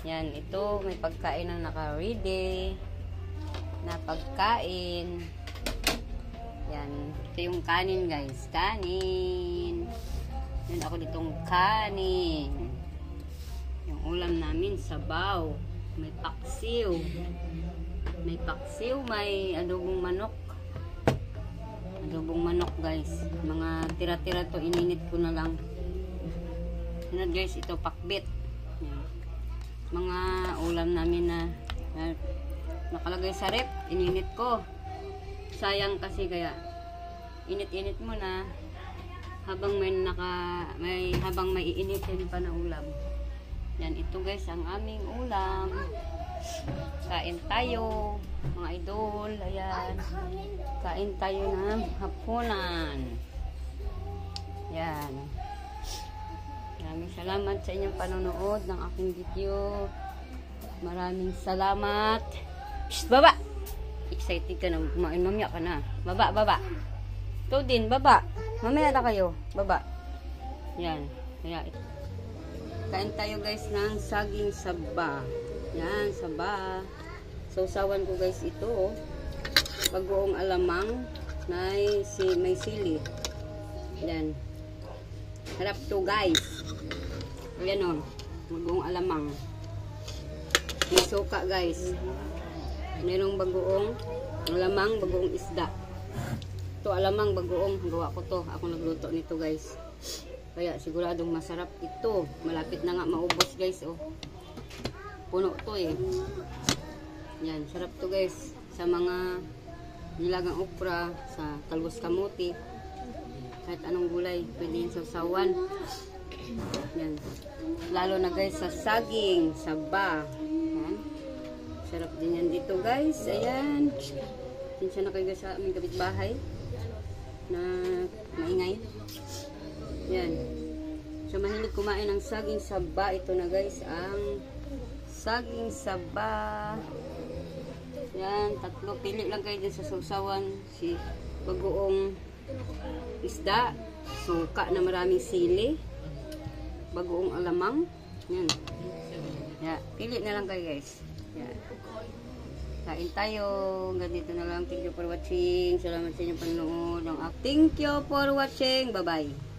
Yan, ito may pagkain na naka-ready na pagkain. Yan, ito yung kanin guys, kanin. Yan ako ditong kanin. Yung ulam namin sabaw, may paksiw. May paksiw, may adobong manok. Adobong manok guys. Mga tira-tira to, ininit ko na lang. Yan guys, ito pakbit. Yan. Mga ulam namin na nakalagay sa rep, ininit ko. Sayang kasi kaya init-init mo na habang habang may iinitin pa na ulam. Yan, ito guys ang aming ulam. Kain tayo, mga idol. Ayan. Kain tayo ng hapunan. Yan. Maraming salamat sa inyong panonood ng aking video. Maraming salamat. Shh, baba! Excited ka na. Kumain, mamaya ka na. Baba, baba. Ito din, baba. Mamaya na kayo. Baba. Yan. Kaya, kain tayo guys ng saging saba. Yan, saba. Sausawan ko guys ito. Oh. Bagoong alamang na may sili. Yan. Harap to guys. Ayan o. Bagoong alamang. May suka guys. Merong bagoong alamang, bagoong isda. Ito alamang, bagoong. Gawa ko to. Ako nagluto nito guys. Kaya siguradong masarap ito. Malapit na nga maubos guys. Oh. Puno to eh. Yan, sarap to guys. Sa mga nilagang okra, sa talbos kamuti, kahit anong gulay, pwede yung sausawan. Yan. Lalo na guys sa saging, saba. Yan. Sarap din yan dito guys. Ayan. Tinsya na kayo sa aming kapitbahay na maingay. Yan. So mahilig kumain ng saging saba. Ito na guys ang saging saba. Yan, tatlo. Pili lang kayo din sa sausawan. Si bagoong isda, suka na maraming sili, bagoong alamang. Yan. Yan. Pili na lang kayo guys. Yan. Kain tayo. Ganito na lang. Thank you for watching. Salamat sa inyong panonood. Thank you for watching. Bye-bye.